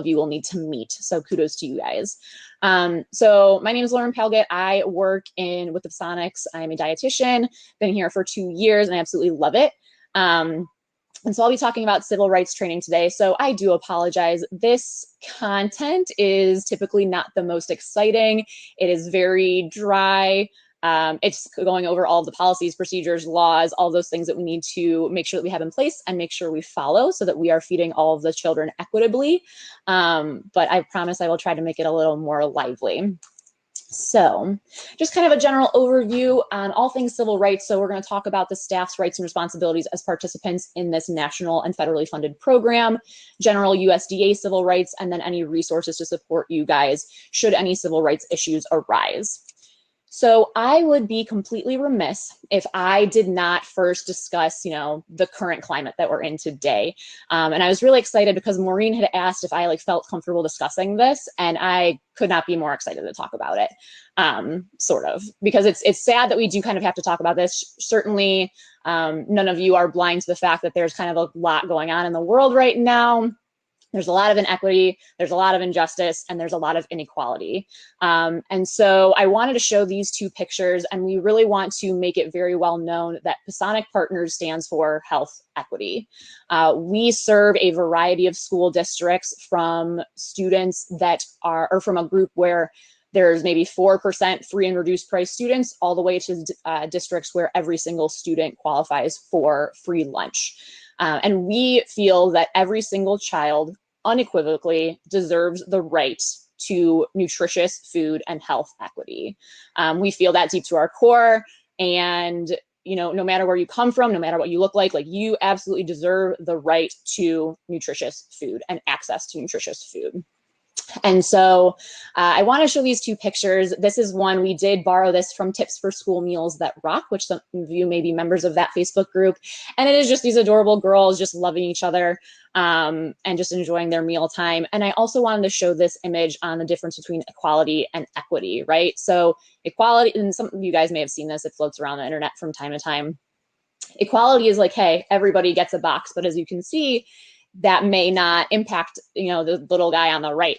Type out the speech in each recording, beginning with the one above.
of you will need to meet. So kudos to you guys. So my name is Lauryn Palgut. I work with the Sonics. I'm a dietitian, been here for 2 years and I absolutely love it. And so I'll be talking about civil rights training today. So I do apologize. This content is typically not the most exciting. It is very dry. It's going over all of the policies, procedures, laws, all those things that we need to make sure that we have in place and make sure we follow so that we are feeding all of the children equitably. But I promise I will try to make it a little more lively. So just kind of a general overview on all things civil rights. So we're going to talk about the staff's rights and responsibilities as participants in this national and federally funded program, general USDA civil rights, and then any resources to support you guys should any civil rights issues arise. So I would be completely remiss if I did not first discuss, the current climate that we're in today. And I was really excited because Maureen had asked if I felt comfortable discussing this, and I could not be more excited to talk about it, sort of, because it's sad that we do kind of have to talk about this. Certainly, none of you are blind to the fact that there's kind of a lot going on in the world right now. There's a lot of inequity, there's a lot of injustice, and there's a lot of inequality. And so I wanted to show these two pictures, and we really want to make it very well known that Pasonic Partners stands for health equity. We serve a variety of school districts, from students that or from a group where there's maybe 4% free and reduced price students, all the way to districts where every single student qualifies for free lunch. And we feel that every single child unequivocally deserves the right to nutritious food and health equity. We feel that deep to our core, and no matter where you come from, no matter what you look like you absolutely deserve the right to nutritious food and access to nutritious food. And so I want to show these two pictures. This is one, we did borrow this from Tips for School Meals That Rock, which some of you may be members of that Facebook group. And it is just these adorable girls just loving each other and just enjoying their meal time. And I also wanted to show this image on the difference between equality and equity, right? So equality, and some of you guys may have seen this, it floats around the internet from time to time. Equality is hey, everybody gets a box, but as you can see, that may not impact, the little guy on the right.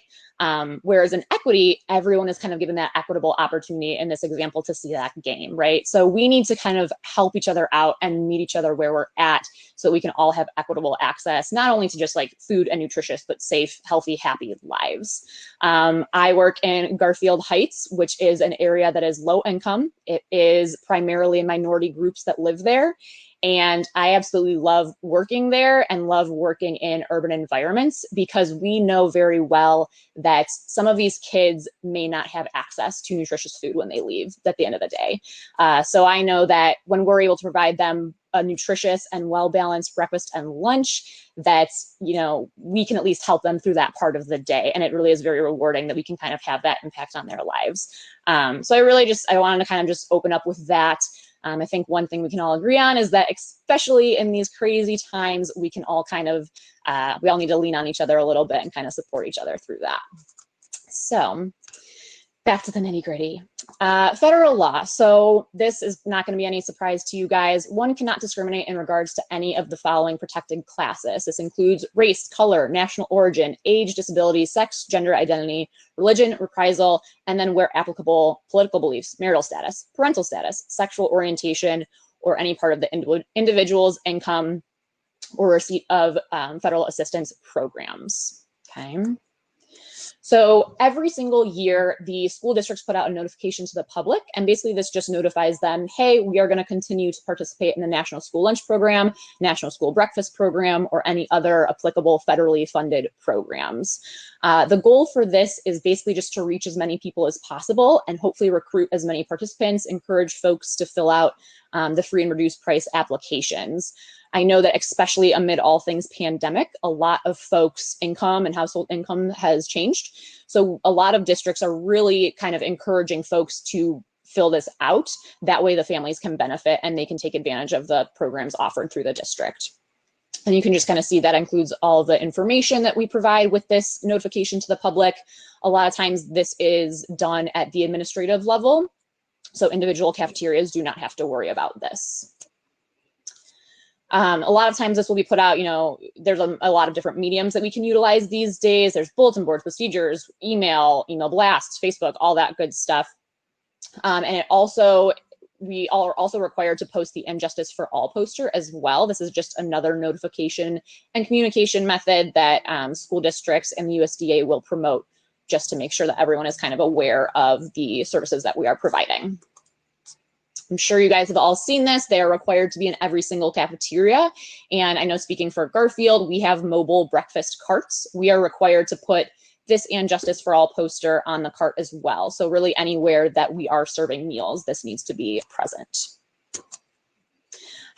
Whereas in equity, everyone is kind of given that equitable opportunity in this example to see that game, right? So we need to kind of help each other out and meet each other where we're at so we can all have equitable access, not only to just food and nutritious, but safe, healthy, happy lives. I work in Garfield Heights, which is an area that is low income. It is primarily minority groups that live there. And I absolutely love working there and love working in urban environments, because we know very well that some of these kids may not have access to nutritious food when they leave at the end of the day. So I know that when we're able to provide them a nutritious and well-balanced breakfast and lunch, that, we can at least help them through that part of the day. And it really is very rewarding that we can kind of have that impact on their lives. So I wanted to kind of just open up with that. I think one thing we can all agree on is that, especially in these crazy times, we can all kind of, we all need to lean on each other a little bit and kind of support each other through that. So back to the nitty gritty. Federal law. So this is not going to be any surprise to you guys. One cannot discriminate in regards to any of the following protected classes. This includes race, color, national origin, age, disability, sex, gender identity, religion, reprisal, and then where applicable, political beliefs, marital status, parental status, sexual orientation, or any part of the individual's income or receipt of federal assistance programs. Okay. So every single year, the school districts put out a notification to the public, and basically this just notifies them, hey, we are going to continue to participate in the National School Lunch Program, National School Breakfast Program, or any other applicable federally funded programs. The goal for this is basically just to reach as many people as possible and hopefully recruit as many participants, encourage folks to fill out the free and reduced price applications. I know that especially amid all things pandemic, a lot of folks' income and household income has changed. So a lot of districts are really kind of encouraging folks to fill this out. That way the families can benefit and they can take advantage of the programs offered through the district. And you can just kind of see that includes all the information that we provide with this notification to the public. A lot of times this is done at the administrative level, so individual cafeterias do not have to worry about this. A lot of times this will be put out, there's a lot of different mediums that we can utilize these days. There's bulletin boards, procedures, email blasts, Facebook, all that good stuff. And we are also required to post the Injustice for All poster as well. This is just another notification and communication method that school districts and the USDA will promote, just to make sure that everyone is kind of aware of the services that we are providing. I'm sure you guys have all seen this. They are required to be in every single cafeteria. And I know, speaking for Garfield, we have mobile breakfast carts. We are required to put this and Justice for All poster on the cart as well. So really anywhere that we are serving meals, this needs to be present.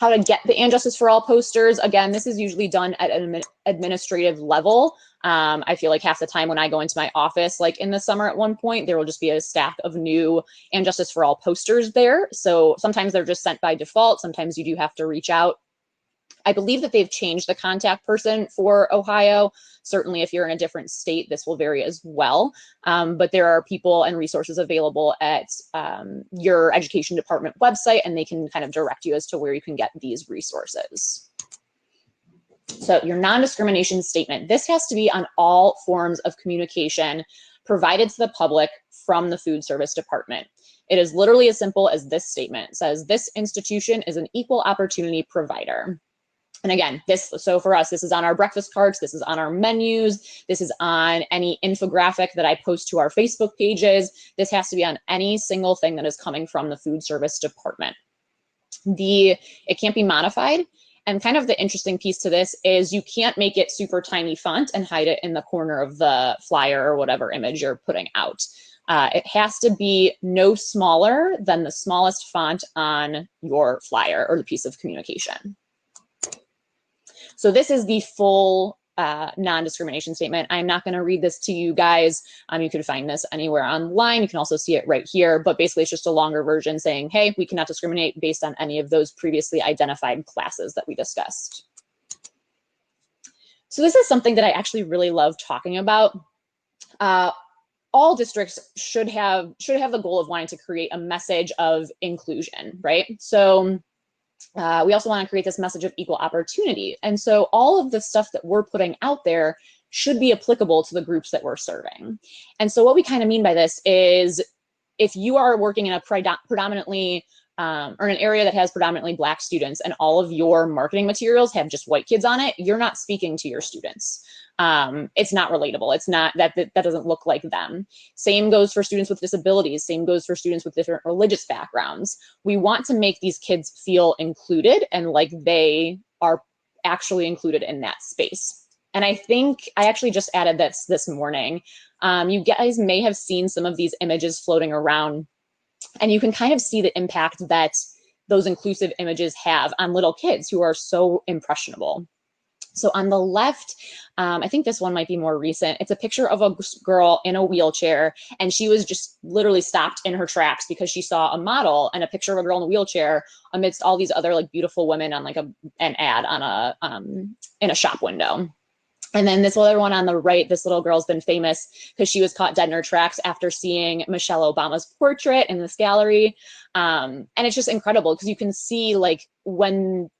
How to get the and Justice for All posters. Again, this is usually done at an administrative level. I feel like half the time when I go into my office, like in the summer at one point, there will just be a stack of new and Justice for All posters there. So sometimes they're just sent by default. Sometimes you do have to reach out. I believe that they've changed the contact person for Ohio. Certainly, if you're in a different state, this will vary as well. But there are people and resources available at your education department website, and they can kind of direct you as to where you can get these resources. So your non-discrimination statement. This has to be on all forms of communication provided to the public from the food service department. It is literally as simple as this statement. It says, this institution is an equal opportunity provider. And again, so for us, this is on our breakfast carts, this is on our menus, this is on any infographic that I post to our Facebook pages. This has to be on any single thing that is coming from the food service department. It can't be modified. And kind of the interesting piece to this is you can't make it super tiny font and hide it in the corner of the flyer or whatever image you're putting out. It has to be no smaller than the smallest font on your flyer or the piece of communication. So this is the full non-discrimination statement. I'm not going to read this to you guys. You can find this anywhere online. You can also see it right here, but basically it's just a longer version saying, hey, we cannot discriminate based on any of those previously identified classes that we discussed. So this is something that I actually really love talking about. All districts should have the goal of wanting to create a message of inclusion, right? So we also want to create this message of equal opportunity. And so all of the stuff that we're putting out there should be applicable to the groups that we're serving. And so what we kind of mean by this is, if you are working in a predominantly or an area that has predominantly Black students and all of your marketing materials have just white kids on it, you're not speaking to your students. It's not relatable. It's not that doesn't look like them. Same goes for students with disabilities. Same goes for students with different religious backgrounds. We want to make these kids feel included and like they are actually included in that space. And I think I actually just added this morning. You guys may have seen some of these images floating around, and you can kind of see the impact that those inclusive images have on little kids who are so impressionable. So on the left, I think this one might be more recent. It's a picture of a girl in a wheelchair, and she was just literally stopped in her tracks because she saw a model and a picture of a girl in a wheelchair amidst all these other like beautiful women on like an ad on a in a shop window. And then this other one on the right, this little girl's been famous because she was caught dead in her tracks after seeing Michelle Obama's portrait in this gallery. And it's just incredible because you can see like when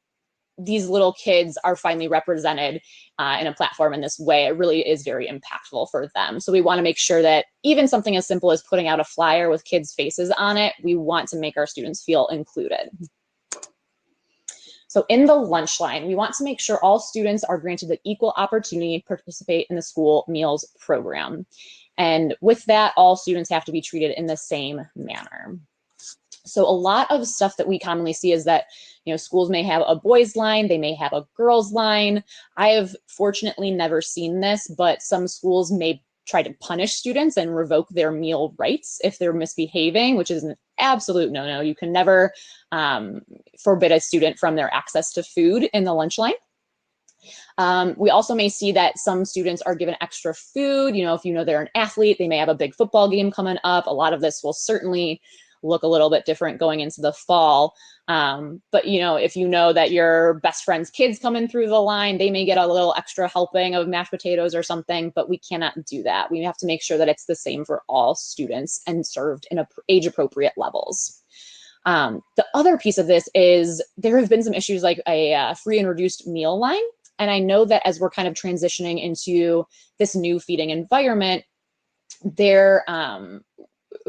these little kids are finally represented in a platform in this way, it really is very impactful for them. So we want to make sure that even something as simple as putting out a flyer with kids' faces on it, we want to make our students feel included. So in the lunch line, we want to make sure all students are granted the equal opportunity to participate in the school meals program. And with that, all students have to be treated in the same manner. So a lot of stuff that we commonly see is that, schools may have a boys line, they may have a girls line. I have fortunately never seen this, but some schools may try to punish students and revoke their meal rights if they're misbehaving, which is an absolute no-no. You can never forbid a student from their access to food in the lunch line. We also may see that some students are given extra food. If they're an athlete, they may have a big football game coming up. A lot of this will certainly look a little bit different going into the fall. But if you know that your best friend's kids coming through the line, they may get a little extra helping of mashed potatoes or something, but we cannot do that. We have to make sure that it's the same for all students and served in age appropriate levels. The other piece of this is there have been some issues like a free and reduced meal line. And I know that as we're kind of transitioning into this new feeding environment, there,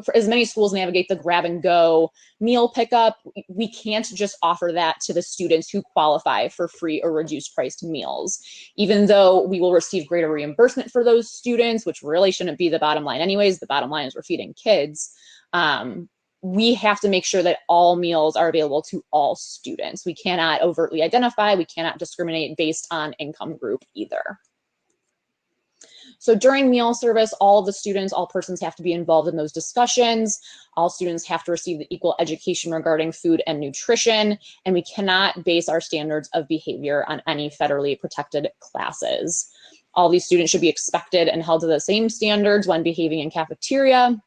for as many schools navigate the grab and go meal pickup, we can't just offer that to the students who qualify for free or reduced priced meals. Even though we will receive greater reimbursement for those students, which really shouldn't be the bottom line anyways, the bottom line is we're feeding kids. We have to make sure that all meals are available to all students. We cannot overtly identify, we cannot discriminate based on income group either. So during meal service, all of the students, all persons have to be involved in those discussions. All students have to receive the equal education regarding food and nutrition, and we cannot base our standards of behavior on any federally protected classes. All these students should be expected and held to the same standards when behaving in cafeteria,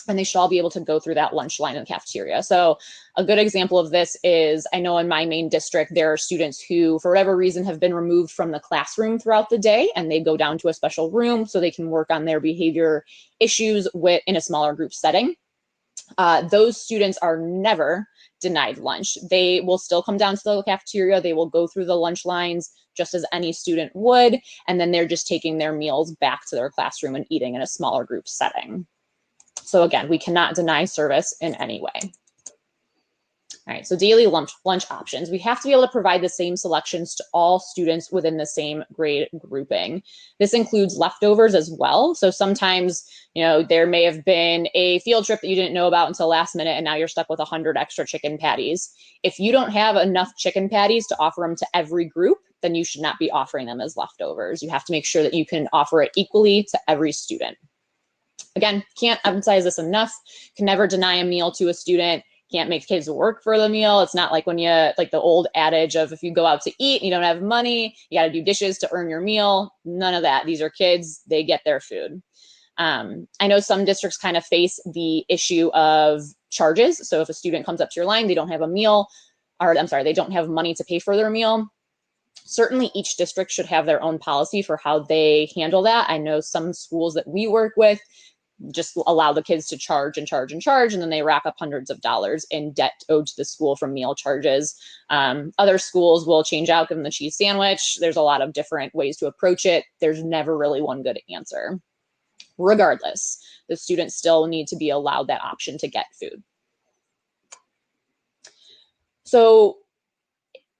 and they should all be able to go through that lunch line in the cafeteria. So a good example of this is, I know in my main district, there are students who, for whatever reason, have been removed from the classroom throughout the day, and they go down to a special room so they can work on their behavior issues in a smaller group setting. Those students are never denied lunch. They will still come down to the cafeteria. They will go through the lunch lines just as any student would, and then they're just taking their meals back to their classroom and eating in a smaller group setting. So again, we cannot deny service in any way. All right, so daily lunch options. We have to be able to provide the same selections to all students within the same grade grouping. This includes leftovers as well. So sometimes, there may have been a field trip that you didn't know about until last minute, and now you're stuck with 100 extra chicken patties. If you don't have enough chicken patties to offer them to every group, then you should not be offering them as leftovers. You have to make sure that you can offer it equally to every student. Again, can't emphasize this enough. Can never deny a meal to a student. Can't make kids work for the meal. It's not like like the old adage of if you go out to eat and you don't have money, you got to do dishes to earn your meal. None of that. These are kids. They get their food. I know some districts kind of face the issue of charges. So if a student comes up to your line, they don't have a meal, or I'm sorry, they don't have money to pay for their meal. Certainly each district should have their own policy for how they handle that. I know some schools that we work with just allow the kids to charge and charge and charge, and then they rack up hundreds of dollars in debt owed to the school from meal charges. Other schools will change out, give them the cheese sandwich. There's a lot of different ways to approach it. There's never really one good answer. Regardless, the students still need to be allowed that option to get food. So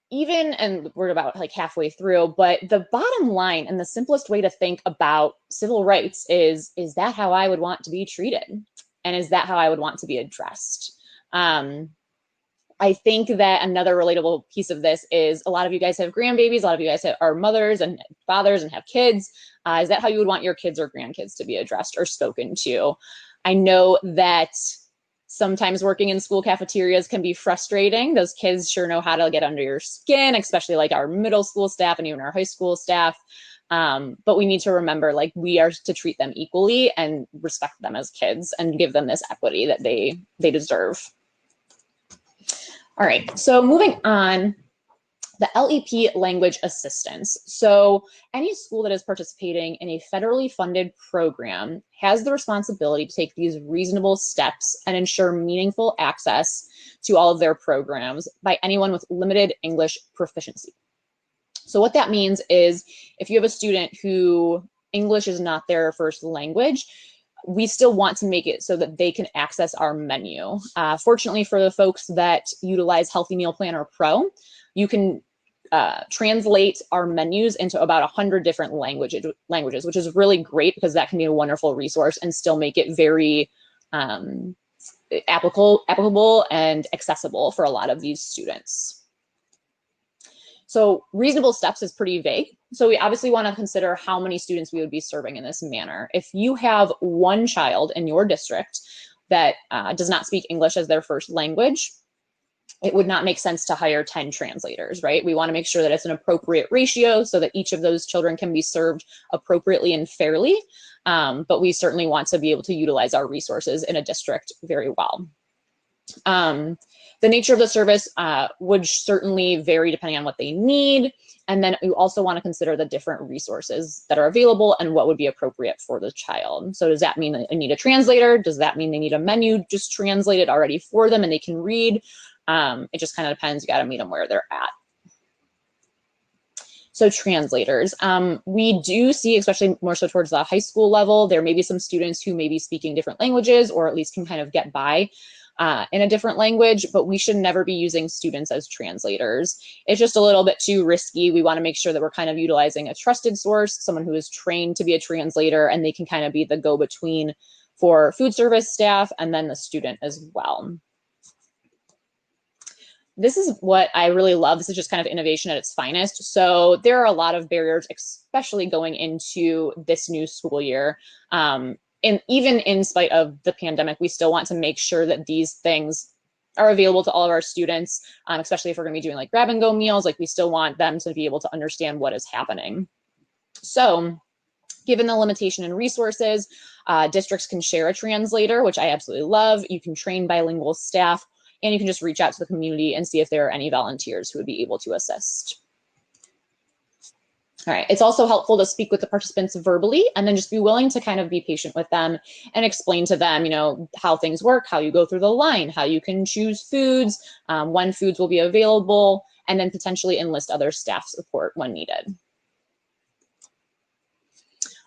and we're about like halfway through, but the bottom line and the simplest way to think about civil rights is that how I would want to be treated? And is that how I would want to be addressed? I think that another relatable piece of this is a lot of you guys have grandbabies, a lot of you guys are mothers and fathers and have kids. Is that how you would want your kids or grandkids to be addressed or spoken to? I know that sometimes working in school cafeterias can be frustrating. Those kids sure know how to get under your skin, especially like our middle school staff and even our high school staff. But we need to remember, like, we are to treat them equally and respect them as kids and give them this equity that they deserve. All right, so moving on, the LEP language assistance. So any school that is participating in a federally funded program has the responsibility to take these reasonable steps and ensure meaningful access to all of their programs by anyone with limited English proficiency. So what that means is if you have a student who English is not their first language, we still want to make it so that they can access our menu. Fortunately for the folks that utilize Healthy Meal Planner Pro, you can translate our menus into about 100 different languages, which is really great because that can be a wonderful resource and still make it very applicable and accessible for a lot of these students. So reasonable steps is pretty vague. So we obviously want to consider how many students we would be serving in this manner. If you have one child in your district that does not speak English as their first language, it would not make sense to hire 10 translators, right? We want to make sure that it's an appropriate ratio so that each of those children can be served appropriately and fairly. But we certainly want to be able to utilize our resources in a district very well. The nature of the service would certainly vary depending on what they need. And then you also want to consider the different resources that are available and what would be appropriate for the child. So does that mean that they need a translator? Does that mean they need a menu just translated already for them and they can read? It just kind of depends. You got to meet them where they're at. So translators, we do see, especially more so towards the high school level, there may be some students who may be speaking different languages or at least can kind of get by in a different language, but we should never be using students as translators. It's just a little bit too risky. We want to make sure that we're kind of utilizing a trusted source, someone who is trained to be a translator, and they can kind of be the go-between for food service staff and then the student as well. This is what I really love. This is just kind of innovation at its finest. So there are a lot of barriers, especially going into this new school year. And even in spite of the pandemic, we still want to make sure that these things are available to all of our students, especially if we're going to be doing like grab and go meals. Like, we still want them to be able to understand what is happening. So given the limitation in resources, districts can share a translator, which I absolutely love. You can train bilingual staff, and you can just reach out to the community and see if there are any volunteers who would be able to assist. All right, it's also helpful to speak with the participants verbally and then just be willing to kind of be patient with them and explain to them, you know, how things work, how you go through the line, how you can choose foods, when foods will be available, and then potentially enlist other staff support when needed.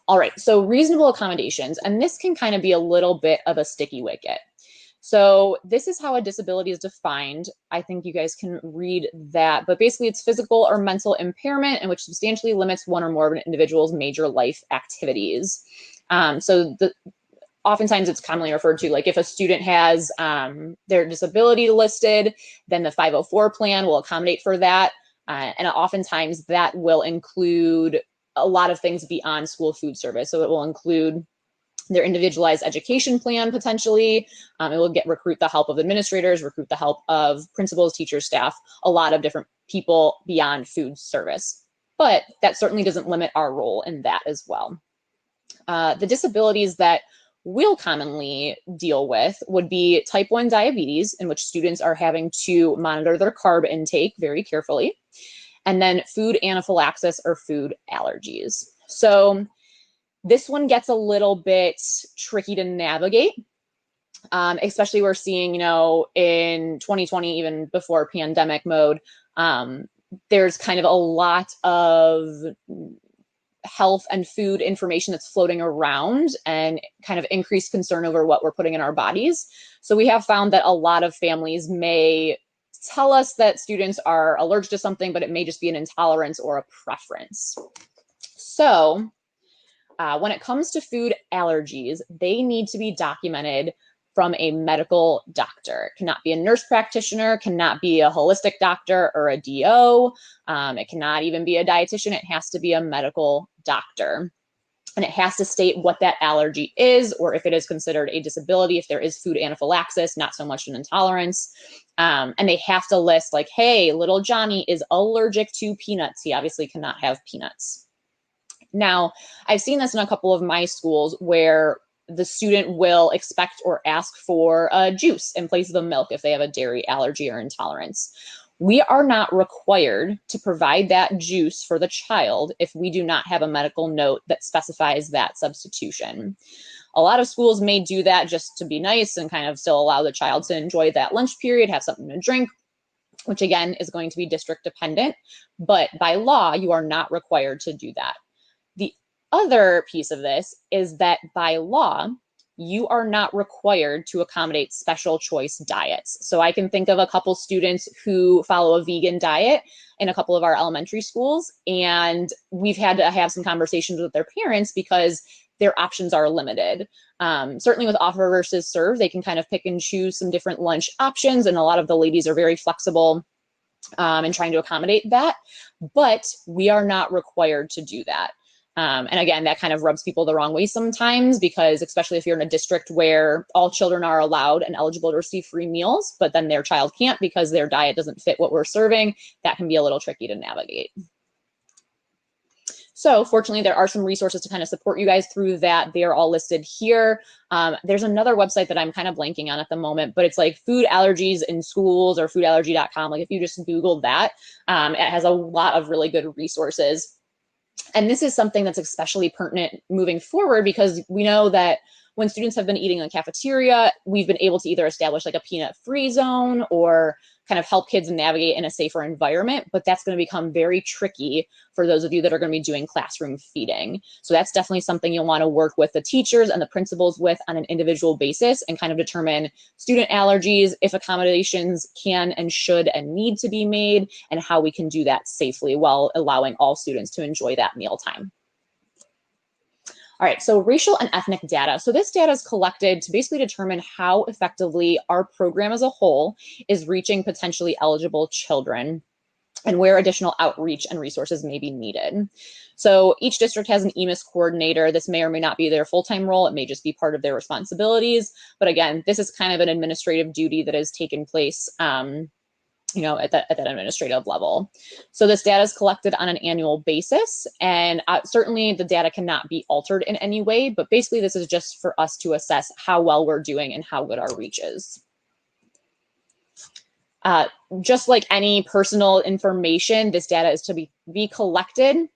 All right, so reasonable accommodations, and this can kind of be a little bit of a sticky wicket. So this is how a disability is defined. I think you guys can read that, but basically it's physical or mental impairment in which substantially limits one or more of an individual's major life activities. Oftentimes it's commonly referred to, like if a student has their disability listed, then the 504 plan will accommodate for that. And oftentimes that will include a lot of things beyond school food service. So it will include their individualized education plan, potentially. It will recruit the help of administrators, recruit the help of principals, teachers, staff, a lot of different people beyond food service. But that certainly doesn't limit our role in that as well. The disabilities that we'll commonly deal with would be type 1 diabetes, in which students are having to monitor their carb intake very carefully, and then food anaphylaxis or food allergies. So this one gets a little bit tricky to navigate, especially we're seeing, you know, in 2020, even before pandemic mode, there's kind of a lot of health and food information that's floating around and kind of increased concern over what we're putting in our bodies. So we have found that a lot of families may tell us that students are allergic to something, but it may just be an intolerance or a preference. So when it comes to food allergies, they need to be documented from a medical doctor. It cannot be a nurse practitioner, cannot be a holistic doctor or a DO. It cannot even be a dietitian. It has to be a medical doctor. And it has to state what that allergy is, or if it is considered a disability, if there is food anaphylaxis, not so much an intolerance. And they have to list like, hey, little Johnny is allergic to peanuts. He obviously cannot have peanuts. Now, I've seen this in a couple of my schools where the student will expect or ask for a juice in place of the milk if they have a dairy allergy or intolerance. We are not required to provide that juice for the child if we do not have a medical note that specifies that substitution. A lot of schools may do that just to be nice and kind of still allow the child to enjoy that lunch period, have something to drink, which again is going to be district dependent. But by law, you are not required to do that. The other piece of this is that by law, you are not required to accommodate special choice diets. So I can think of a couple students who follow a vegan diet in a couple of our elementary schools, and we've had to have some conversations with their parents because their options are limited. Certainly with offer versus serve, they can kind of pick and choose some different lunch options, and a lot of the ladies are very flexible in trying to accommodate that, but we are not required to do that. And again, that kind of rubs people the wrong way sometimes, because especially if you're in a district where all children are allowed and eligible to receive free meals, but then their child can't because their diet doesn't fit what we're serving, that can be a little tricky to navigate. So fortunately, there are some resources to kind of support you guys through that. They are all listed here. There's another website that I'm kind of blanking on at the moment, but it's like food allergies in schools or foodallergy.com. Like if you just Google that, it has a lot of really good resources. And this is something that's especially pertinent moving forward because we know that when students have been eating in the cafeteria, we've been able to either establish like a peanut-free zone or kind of help kids navigate in a safer environment, but that's going to become very tricky for those of you that are going to be doing classroom feeding. So that's definitely something you'll want to work with the teachers and the principals with on an individual basis and kind of determine student allergies, if accommodations can and should and need to be made, and how we can do that safely while allowing all students to enjoy that mealtime. All right, so racial and ethnic data. So this data is collected to basically determine how effectively our program as a whole is reaching potentially eligible children and where additional outreach and resources may be needed. So each district has an EMIS coordinator. This may or may not be their full-time role. It may just be part of their responsibilities. But again, this is kind of an administrative duty that has taken place at that administrative level. So this data is collected on an annual basis, and certainly the data cannot be altered in any way, but basically this is just for us to assess how well we're doing and how good our reach is. Just like any personal information, this data is to be collected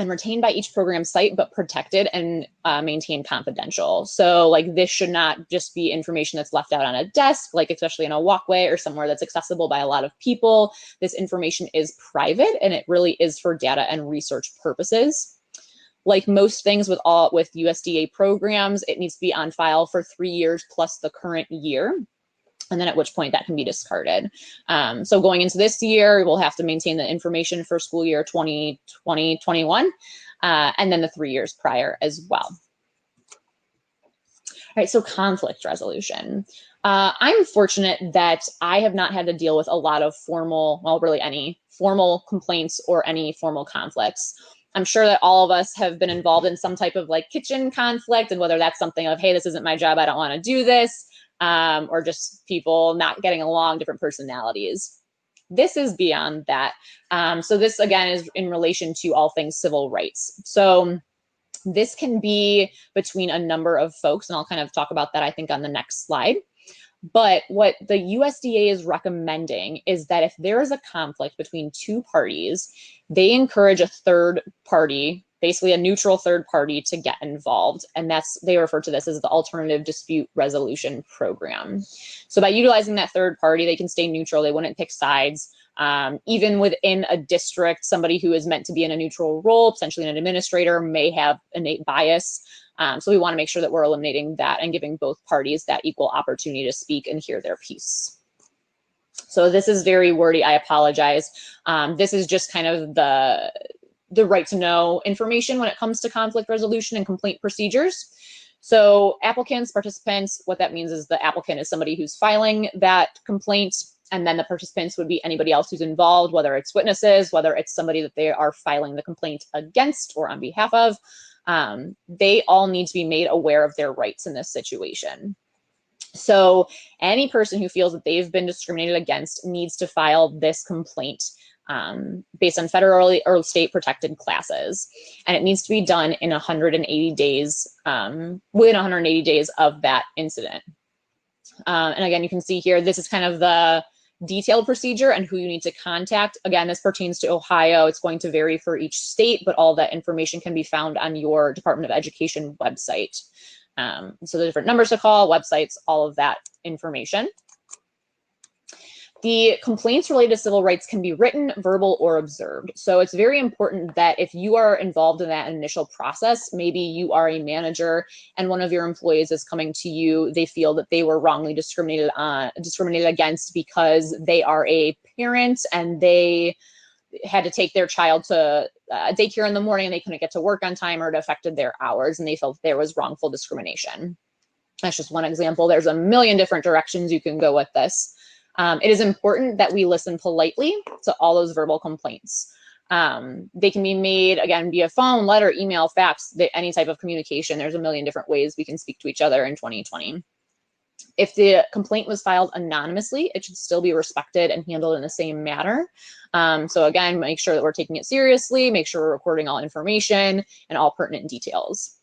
and retained by each program site, but protected and maintained confidential. So like this should not just be information that's left out on a desk, like especially in a walkway or somewhere that's accessible by a lot of people. This information is private and it really is for data and research purposes. Like most things with USDA programs, it needs to be on file for 3 years plus the current year. And then at which point that can be discarded. So going into this year, we'll have to maintain the information for school year 2020-21, and then the 3 years prior as well. All right, so conflict resolution. I'm fortunate that I have not had to deal with a lot of any formal complaints or any formal conflicts. I'm sure that all of us have been involved in some type of like kitchen conflict, and whether that's something of, hey, this isn't my job, I don't want to do this, or just people not getting along, different personalities. This is beyond that. So this, again, is in relation to all things civil rights. So this can be between a number of folks, and I'll kind of talk about that, I think, on the next slide. But what the USDA is recommending is that if there is a conflict between two parties, they encourage a third party, basically a neutral third party, to get involved. And they refer to this as the Alternative Dispute Resolution Program. So by utilizing that third party, they can stay neutral. They wouldn't pick sides. Even within a district, somebody who is meant to be in a neutral role, potentially an administrator, may have innate bias. So we want to make sure that we're eliminating that and giving both parties that equal opportunity to speak and hear their piece. So this is very wordy, I apologize. This is just kind of the right to know information when it comes to conflict resolution and complaint procedures. So applicants, participants, what that means is the applicant is somebody who's filing that complaint, and then the participants would be anybody else who's involved, whether it's witnesses, whether it's somebody that they are filing the complaint against or on behalf of. They all need to be made aware of their rights in this situation. So any person who feels that they've been discriminated against needs to file this complaint based on federally or state protected classes. And it needs to be done in 180 days, within 180 days of that incident. And again, you can see here, this is kind of the detailed procedure and who you need to contact. Again, this pertains to Ohio. It's going to vary for each state, but all that information can be found on your Department of Education website. So the different numbers to call, websites, all of that information. The complaints related to civil rights can be written, verbal, or observed. So it's very important that if you are involved in that initial process, maybe you are a manager and one of your employees is coming to you, they feel that they were wrongly discriminated against because they are a parent and they had to take their child to daycare in the morning and they couldn't get to work on time, or it affected their hours and they felt there was wrongful discrimination. That's just one example. There's a million different directions you can go with this. It is important that we listen politely to all those verbal complaints. They can be made, again, via phone, letter, email, fax, any type of communication. There's a million different ways we can speak to each other in 2020. If the complaint was filed anonymously, it should still be respected and handled in the same manner. So again, make sure that we're taking it seriously, make sure we're recording all information and all pertinent details.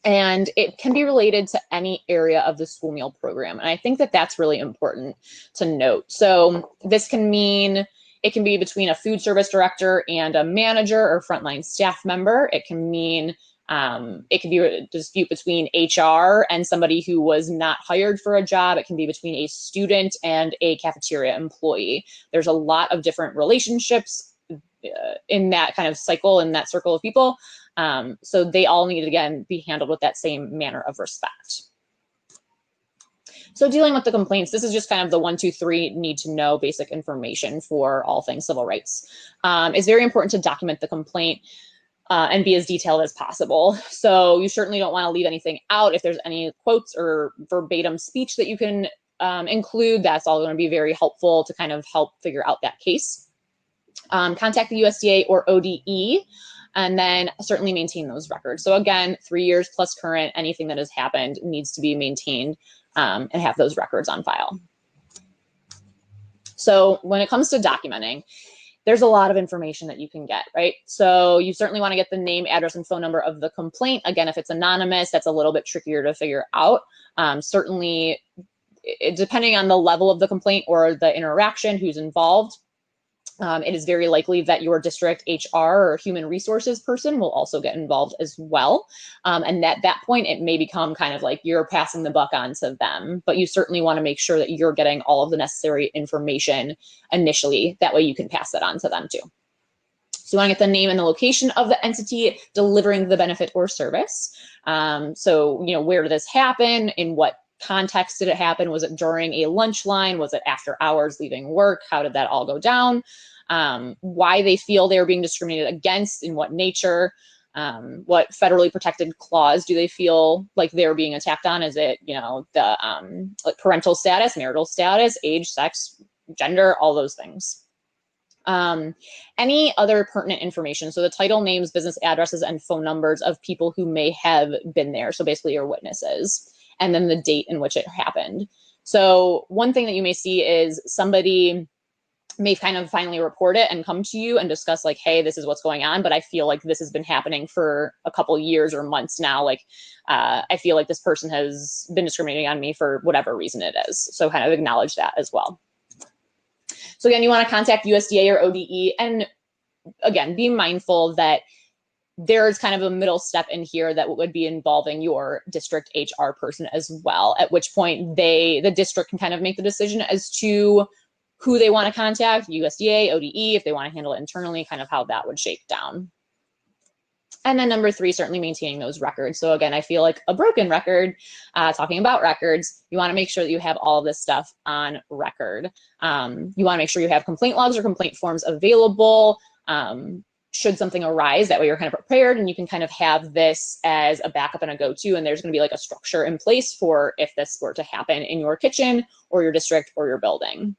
And it can be related to any area of the school meal program. And I think that that's really important to note. So this can mean, it can be between a food service director and a manager or frontline staff member. It can mean, it can be a dispute between HR and somebody who was not hired for a job. It can be between a student and a cafeteria employee. There's a lot of different relationships in that kind of cycle, in that circle of people. So they all need to, again, be handled with that same manner of respect. So dealing with the complaints, this is just kind of the 1, 2, 3 need to know basic information for all things civil rights. It's very important to document the complaint and be as detailed as possible. So you certainly don't want to leave anything out. If there's any quotes or verbatim speech that you can include, that's all going to be very helpful to kind of help figure out that case. Contact the USDA or ODE, and then certainly maintain those records. So again, 3 years plus current, anything that has happened needs to be maintained and have those records on file. So when it comes to documenting, there's a lot of information that you can get, right? So you certainly want to get the name, address, and phone number of the complaint. Again, if it's anonymous, that's a little bit trickier to figure out. Certainly, depending on the level of the complaint or the interaction, who's involved, it is very likely that your district HR or human resources person will also get involved as well. And at that point, it may become kind of like you're passing the buck on to them, but you certainly want to make sure that you're getting all of the necessary information initially. That way you can pass that on to them too. So you want to get the name and the location of the entity delivering the benefit or service. So, you know, where did this happen? In what context did it happen? Was it during a lunch line? Was it after hours leaving work? How did that all go down? Why they feel they were being discriminated against, in what nature, what federally protected clause do they feel like they're being attacked on? Is it, you know, the like parental status, marital status, age, sex, gender, all those things. Any other pertinent information. So the title, names, business addresses, and phone numbers of people who may have been there. So basically your witnesses. And then the date in which it happened. So one thing that you may see is somebody may kind of finally report it and come to you and discuss like, hey, this is what's going on, but I feel like this has been happening for a couple years or months now. Like, I feel like this person has been discriminating on me for whatever reason it is. So kind of acknowledge that as well. So again, you want to contact USDA or ODE, and again, be mindful that there's kind of a middle step in here that would be involving your district HR person as well, at which point the district can kind of make the decision as to who they want to contact, USDA, ODE, if they want to handle it internally, kind of how that would shake down. And then number 3, certainly maintaining those records. So again, I feel like a broken record, talking about records, you want to make sure that you have all of this stuff on record. You want to make sure you have complaint logs or complaint forms available. Should something arise, that way you're kind of prepared and you can kind of have this as a backup and a go-to, and there's going to be like a structure in place for if this were to happen in your kitchen or your district or your building.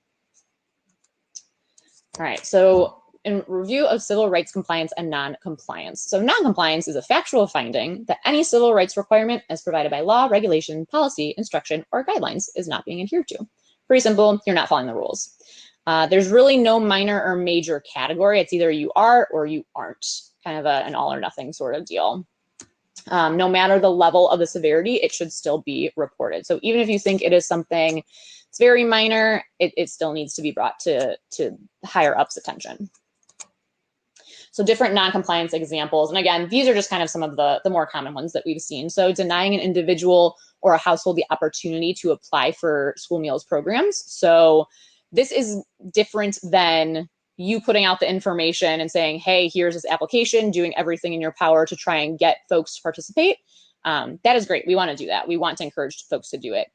All right, so in review of civil rights compliance and non-compliance. So non-compliance is a factual finding that any civil rights requirement as provided by law, regulation, policy, instruction, or guidelines is not being adhered to. Pretty simple, you're not following the rules. There's really no minor or major category. It's either you are or you aren't, kind of an all or nothing sort of deal. No matter the level of the severity, it should still be reported. So even if you think it is something that's very minor, it still needs to be brought to higher ups' attention. So different non-compliance examples. And again, these are just kind of some of the more common ones that we've seen. So denying an individual or a household the opportunity to apply for school meals programs. So this is different than you putting out the information and saying, hey, here's this application, doing everything in your power to try and get folks to participate. That is great. We want to do that. We want to encourage folks to do it.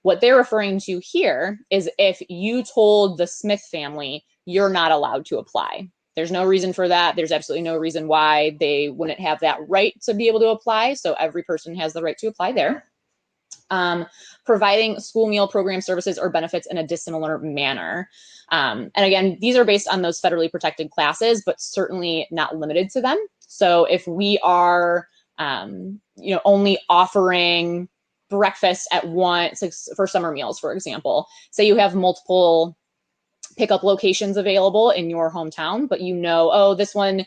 What they're referring to here is if you told the Smith family, you're not allowed to apply. There's no reason for that. There's absolutely no reason why they wouldn't have that right to be able to apply. So every person has the right to apply there. Providing school meal program services or benefits in a dissimilar manner. And again, these are based on those federally protected classes, but certainly not limited to them. So if we are, only offering breakfast at for summer meals, for example. Say you have multiple pickup locations available in your hometown, but you know, oh, this one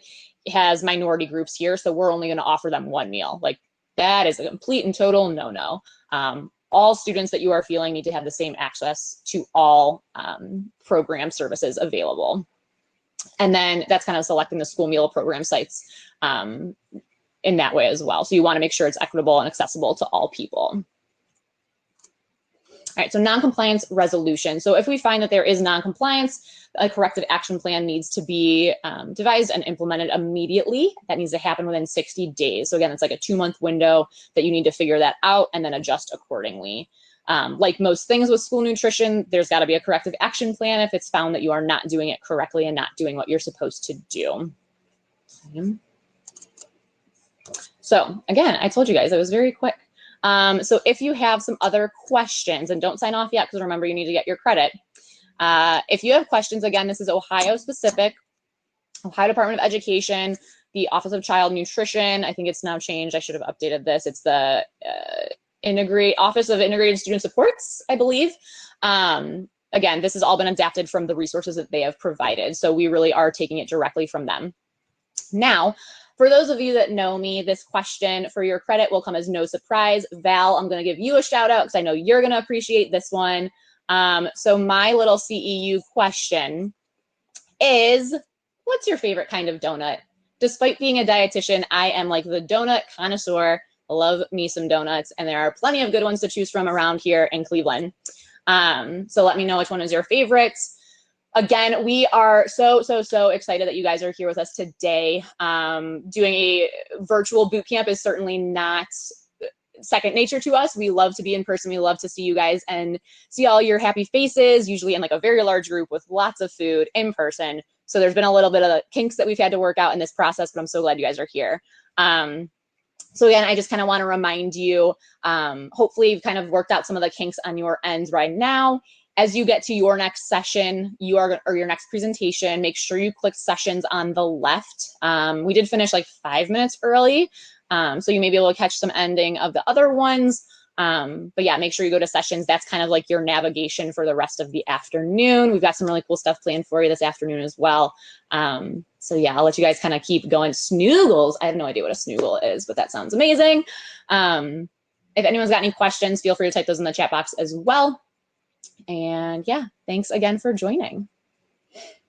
has minority groups here, so we're only going to offer them one meal. Like, that is a complete and total no-no. All students that you are feeling need to have the same access to all program services available. And then that's kind of selecting the school meal program sites in that way as well. So you want to make sure it's equitable and accessible to all people. All right, so non-compliance resolution. So if we find that there is non-compliance, a corrective action plan needs to be devised and implemented immediately. That needs to happen within 60 days. So again, it's like a 2-month window that you need to figure that out and then adjust accordingly. Like most things with school nutrition, there's got to be a corrective action plan if it's found that you are not doing it correctly and not doing what you're supposed to do. Okay. So again, I told you guys it was very quick. So if you have some other questions, and don't sign off yet, because remember, you need to get your credit. If you have questions, again, this is Ohio specific, Ohio Department of Education, the Office of Child Nutrition. I think it's now changed. I should have updated this. It's the Office of Integrated Student Supports, I believe. Again, this has all been adapted from the resources that they have provided. So we really are taking it directly from them. Now, for those of you that know me, this question for your credit will come as no surprise. Val, I'm going to give you a shout out because I know you're going to appreciate this one. So my little CEU question is, what's your favorite kind of donut? Despite being a dietitian, I am like the donut connoisseur. I love me some donuts, and there are plenty of good ones to choose from around here in Cleveland. So let me know which one is your favorites. Again, we are so excited that you guys are here with us today. Doing a virtual boot camp is certainly not second nature to us. We love to be in person. We love to see you guys and see all your happy faces, usually in like a very large group with lots of food in person. So there's been a little bit of kinks that we've had to work out in this process, but I'm so glad you guys are here. So again, I just kind of want to remind you, hopefully you've kind of worked out some of the kinks on your ends right now. As you get to your next session, or your next presentation, make sure you click sessions on the left. We did finish like 5 minutes early, so you may be able to catch some ending of the other ones. But yeah, make sure you go to sessions. That's kind of like your navigation for the rest of the afternoon. We've got some really cool stuff planned for you this afternoon as well. So yeah, I'll let you guys kind of keep going. Snoogles, I have no idea what a snoogle is, but that sounds amazing. If anyone's got any questions, feel free to type those in the chat box as well. And yeah, thanks again for joining.